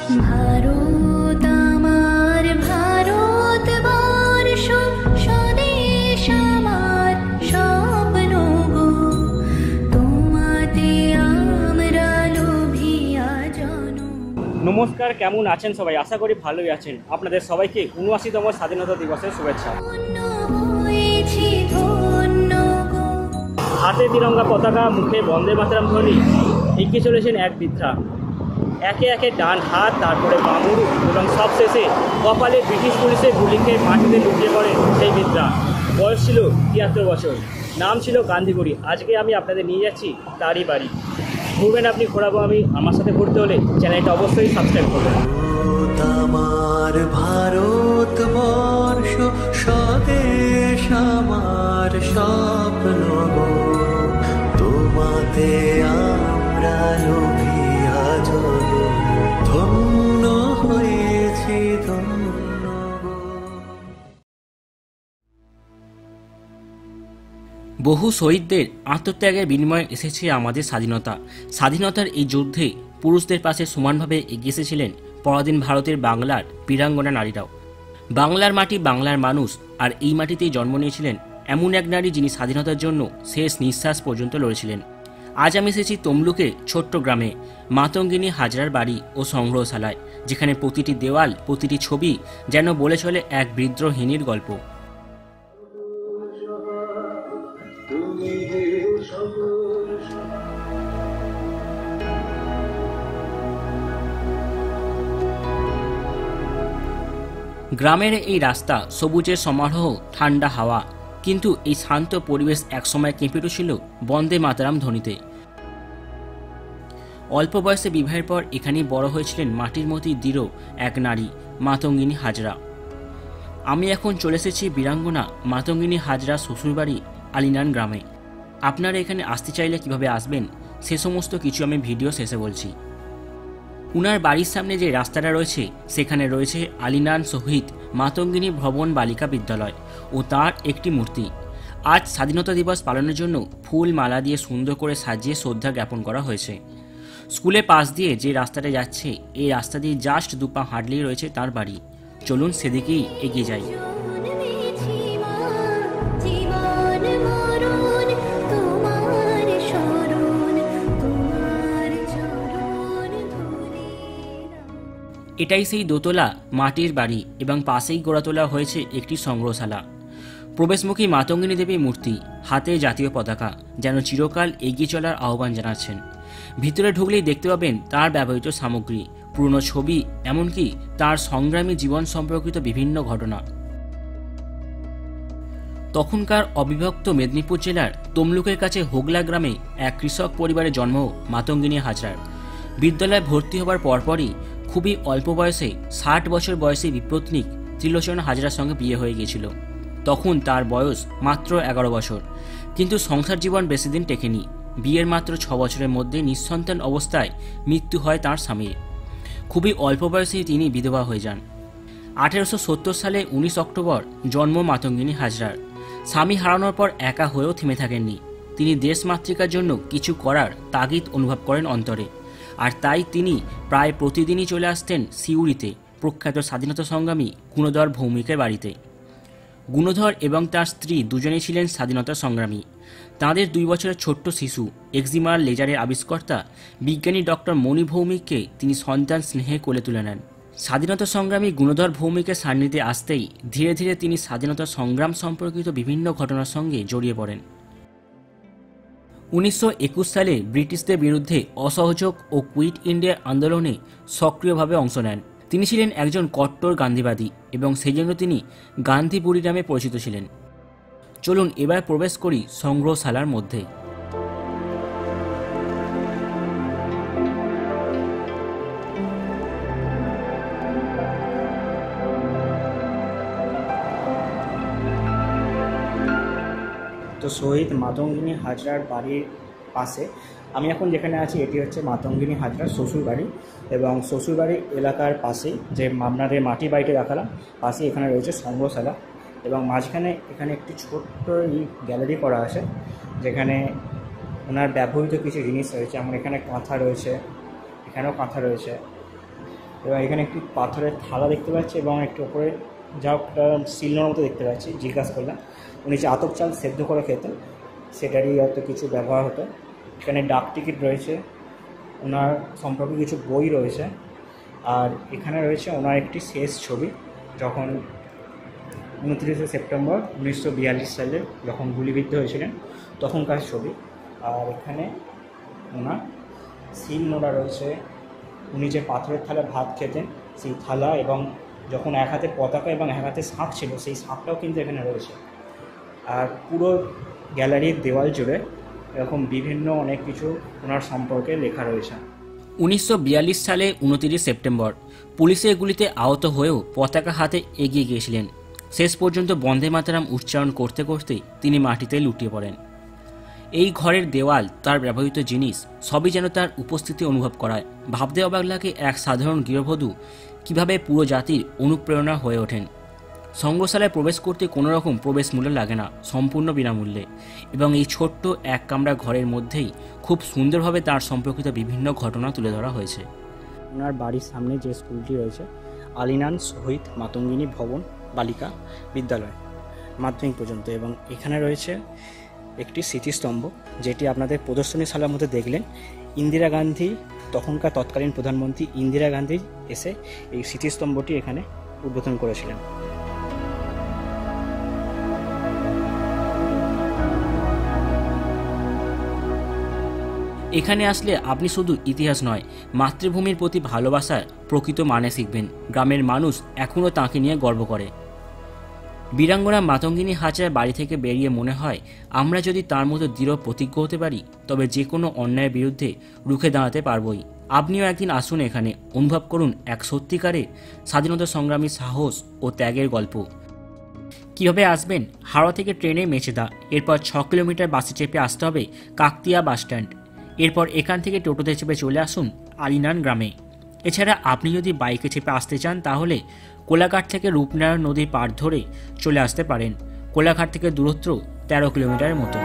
ভারত আমার ভারতবর্ষ, স্বদেশ আমার স্বপ্ন গো, তোমাতে আমরা লোভিয়া জনম। নমস্কার, কেমন আছেন সবাই? আশা করি ভালোই আছেন। আপনাদের সবাইকে ৭৯তম স্বাধীনতা দিবসের শুভেচ্ছা। হাতে তিরঙ্গা পতাকা, মুখে বন্দে মাতরম ধ্বনি, এগিয়ে চলেছেন এক বৃদ্ধা। একে একে ডান হাত, তারপরে বামুড় এবং সবশেষে কপালে ব্রিটিশ পুলিশের গুলি খেয়ে মাটিতে লুটিয়ে পড়ে সেই বৃদ্ধা। বয়স ছিল ৭৩ বছর, নাম ছিল গান্ধীগুড়ি। আজকে আমি আপনাদের নিয়ে যাচ্ছি তারই বাড়ি। ঘুরবেন আপনি, ঘোরাবো আমি। আমার সাথে ঘুরতে হলে চ্যানেলটা অবশ্যই সাবস্ক্রাইব করবেন। আমার ভারতবর্ষ, স্বদেশ আমার স্বপ্ন গো, তোমাতে আমরা লোভিয়া জনম, ধন্য হয়েছি ধন্য গো। বহু শহীদদের আত্মত্যাগের বিনিময়ে এসেছে আমাদের স্বাধীনতা। স্বাধীনতার এই যুদ্ধে পুরুষদের পাশে সমানভাবে এগিয়ে এসেছিলেন পরাধীন ভারতের বাংলার বীরাঙ্গনা নারীরাও। বাংলার মাটি, বাংলার মানুষ, আর এই মাটিতেই জন্ম নিয়েছিলেন এমন এক নারী যিনি স্বাধীনতার জন্য শেষ নিঃশ্বাস পর্যন্ত লড়েছিলেন। আজ আমি এসেছি তমলুকে ছোট্ট গ্রামে মাতঙ্গিনী হাজরার বাড়ি ও সংগ্রহশালায়, যেখানে প্রতিটি দেওয়াল, প্রতিটি ছবি যেন বলে চলে এক বিদ্রোহিনীর গল্প। গ্রামের এই রাস্তা, সবুজের সমারোহ, ঠান্ডা হাওয়া, কিন্তু এই শান্ত পরিবেশ একসময় কেঁপে উঠেছিল বন্দে মাতরম ধ্বনিতে। অল্প বয়সে বিবাহের পর এখানেই বড় হয়েছিলেন মাটির মতোই দৃঢ় এক নারী, মাতঙ্গিনী হাজরা। আমি এখন চলে এসেছি বীরাঙ্গনা মাতঙ্গিনী হাজরা শ্বশুরবাড়ি আলিনান গ্রামে। আপনারা এখানে আসতে চাইলে কিভাবে আসবেন সে সমস্ত কিছু আমি ভিডিও শেষে বলছি। উনার বাড়ির সামনে যে রাস্তাটা রয়েছে সেখানে রয়েছে আলিনান শহীদ মাতঙ্গিনী ভবন বালিকা বিদ্যালয় ও তার একটি মূর্তি। আজ স্বাধীনতা দিবস পালনের জন্য ফুল মালা দিয়ে সুন্দর করে সাজিয়ে শ্রদ্ধা জ্ঞাপন করা হয়েছে। স্কুলের পাশ দিয়ে যে রাস্তাটা যাচ্ছে, এই রাস্তা দিয়ে জাস্ট দুপা হাঁটলেই রয়েছে তার বাড়ি। চলুন সেদিকেই এগিয়ে যাই। এটাই সেই দোতলা মাটির বাড়ি এবং পাশেই গড়ে তোলা হয়েছে একটি সংগ্রহশালা। প্রবেশমুখী মাতঙ্গিনী দেবীর মূর্তি, হাতে জাতীয় পতাকা, যেন চিরকাল এগিয়ে চলার আহ্বান জানাচ্ছেন। ভিতরে ঢুকলেই দেখতে পাবেন তার ব্যবহৃত সামগ্রী, পুরনো ছবি, এমনকি তার সংগ্রামী জীবন সম্পর্কিত বিভিন্ন ঘটনা। তখনকার অবিভক্ত মেদিনীপুর জেলার তমলুকের কাছে হোগলা গ্রামে এক কৃষক পরিবারে জন্ম মাতঙ্গিনী হাজরার। বিদ্যালয়ে ভর্তি হবার পরপরই খুবই অল্প বয়সে ৬০ বছর বয়সী বিপ্লবীক ত্রিলোচন হাজরার সঙ্গে বিয়ে হয়ে গিয়েছিল। তখন তার বয়স মাত্র ১১ বছর, কিন্তু সংসার জীবন বেশি দিন টেকেনি। বিয়ের মাত্র ৬ বছরের মধ্যে নিঃসন্তান অবস্থায় মৃত্যু হয় তার স্বামীর। খুবই অল্প বয়সেই তিনি বিধবা হয়ে যান। ১৮৭০ সালে ১৯ অক্টোবর জন্ম মাতঙ্গিনী হাজরার। স্বামী হারানোর পর একা হয়েও থেমে থাকেননি। তিনি দেশমাতৃকার জন্য কিছু করার তাগিদ অনুভব করেন অন্তরে, আর তাই তিনি প্রায় প্রতিদিনই চলে আসতেন সিউড়িতে প্রখ্যাত স্বাধীনতা সংগ্রামী গুণধর ভৌমিকের বাড়িতে। গুণধর এবং তার স্ত্রী দুজনেই ছিলেন স্বাধীনতা সংগ্রামী। তাঁদের ২ বছরের ছোট্ট শিশু এক্সিমার লেজারের আবিষ্কর্তা বিজ্ঞানী ডক্টর মণি ভৌমিককে তিনি সন্তান স্নেহে কোলে তুলে নেন। স্বাধীনতা সংগ্রামী গুণধর ভৌমিকের সান্নিধ্যে আসতেই ধীরে ধীরে তিনি স্বাধীনতা সংগ্রাম সম্পর্কিত বিভিন্ন ঘটনার সঙ্গে জড়িয়ে পড়েন। ১৯২১ সালে ব্রিটিশদের বিরুদ্ধে অসহযোগ ও কুইট ইন্ডিয়া আন্দোলনে সক্রিয়ভাবে অংশ নেন। তিনি ছিলেন একজন কট্টর গান্ধীবাদী এবং সেজন্য তিনি গান্ধীবুড়ি নামে পরিচিত ছিলেন। চলুন এবার প্রবেশ করি সংগ্রহশালার মধ্যে। তো শহীদ মাতঙ্গিনী হাজরার বাড়ির পাশে আমি এখন যেখানে আছি এটি হচ্ছে মাতঙ্গিনী হাজরার শ্বশুরবাড়ি, এবং শ্বশুরবাড়ির এলাকার পাশেই যে আপনাদের মাটির বাড়িটি দেখালাম পাশে এখানে রয়েছে সংগ্রহশালা, এবং মাঝখানে এখানে একটি ছোট্ট গ্যালারি করা আছে যেখানে ওনার ব্যবহৃত কিছু জিনিস রয়েছে। যেমন এখানে কাঁথা রয়েছে, এখানেও কাঁথা রয়েছে, এবং এখানে একটি পাথরের থালা দেখতে পাচ্ছি এবং একটু ওপরে যা শিলনোড়ার মতো দেখতে পাচ্ছি। জিজ্ঞাসা করলাম, উনি যে আতপ চাল সেদ্ধ করে খেতেন সেটারই হয়তো কিছু ব্যবহার হতো। এখানে ডাক টিকিট রয়েছে, ওনার সম্পর্কে কিছু বই রয়েছে, আর এখানে রয়েছে ওনার একটি শেষ ছবি যখন 29শে সেপ্টেম্বর 1942 সালে যখন গুলিবিদ্ধ হয়েছিলেন তখনকার ছবি। আর এখানে ওনার শিলনোড়া রয়েছে, উনি যে পাথরের থালায় ভাত খেতেন সেই থালা, এবং যখন এক হাতে পতাকা এবং এক হাতে শাঁখ ছিল সেই শাঁখটাও কিন্তু এখানে রয়েছে। আর পুরো গ্যালারির দেওয়াল জুড়ে এরকম বিভিন্ন অনেক কিছু ওনার সম্পর্কে লেখা রয়েছে। 1942 সালে 29 সেপ্টেম্বর পুলিশের গুলিতে আহত হয়েও পতাকা হাতে এগিয়ে গিয়েছিলেন। শেষ পর্যন্ত বন্দে মাতরম উচ্চারণ করতে করতেই তিনি মাটিতে লুটিয়ে পড়েন। এই ঘরের দেওয়াল, তার ব্যবহৃত জিনিস সবই যেন তার উপস্থিতি অনুভব করায়। ভাবতে অবাক লাগে এক সাধারণ গৃহবধূ কীভাবে পুরো জাতির অনুপ্রেরণা হয়ে ওঠেন। সংগ্রহশালায় প্রবেশ করতে কোনো রকম প্রবেশ মূল্য লাগে না, সম্পূর্ণ বিনামূল্যে, এবং এই ছোট্ট এক কামরা ঘরের মধ্যেই খুব সুন্দরভাবে তার সম্পর্কিত বিভিন্ন ঘটনা তুলে ধরা হয়েছে। ওনার বাড়ির সামনে যে স্কুলটি রয়েছে আলিনান শহীদ মাতঙ্গিনী ভবন বালিকা বিদ্যালয় মাধ্যমিক পর্যন্ত, এবং এখানে রয়েছে একটি স্মৃতিস্তম্ভ যেটি আপনাদের প্রদর্শনীশালার মধ্যে দেখলেন। ইন্দিরা গান্ধী, তখনকার তৎকালীন প্রধানমন্ত্রী ইন্দিরা গান্ধী এসে এই স্মৃতিস্তম্ভটি এখানে উদ্বোধন করেছিলেন। এখানে আসলে আপনি শুধু ইতিহাস নয়, মাতৃভূমির প্রতি ভালোবাসার প্রকৃত মানে শিখবেন। গ্রামের মানুষ এখনও তাঁকে নিয়ে গর্ব করে। বীরাঙ্গনা মাতঙ্গিনী হাজরার বাড়ি থেকে বেরিয়ে মনে হয় আমরা যদি তার মতো দৃঢ় প্রতিজ্ঞ হতে পারি তবে যে কোনো অন্যায়ের বিরুদ্ধে রুখে দাঁড়াতে পারবই। আপনিও একদিন আসুন এখানে, অনুভব করুন এক সত্যিকারের স্বাধীনতা সংগ্রামী সাহস ও ত্যাগের গল্প। কীভাবে আসবেন? হাওড়া থেকে ট্রেনে মেচেদা, এরপর 6 কিলোমিটার বাসে চেপে আসতে হবে কাকতিয়া বাসস্ট্যান্ড, এরপর এখান থেকে টোটোতে চেপে চলে আসুন আলিনান গ্রামে। এছাড়া আপনি যদি বাইকে চেপে আসতে চান তাহলে কোলাঘাট থেকে রূপনারায়ণ নদীর পাড় ধরে চলে আসতে পারেন। কোলাঘাট থেকে দূরত্ব 13 কিলোমিটারের মতো।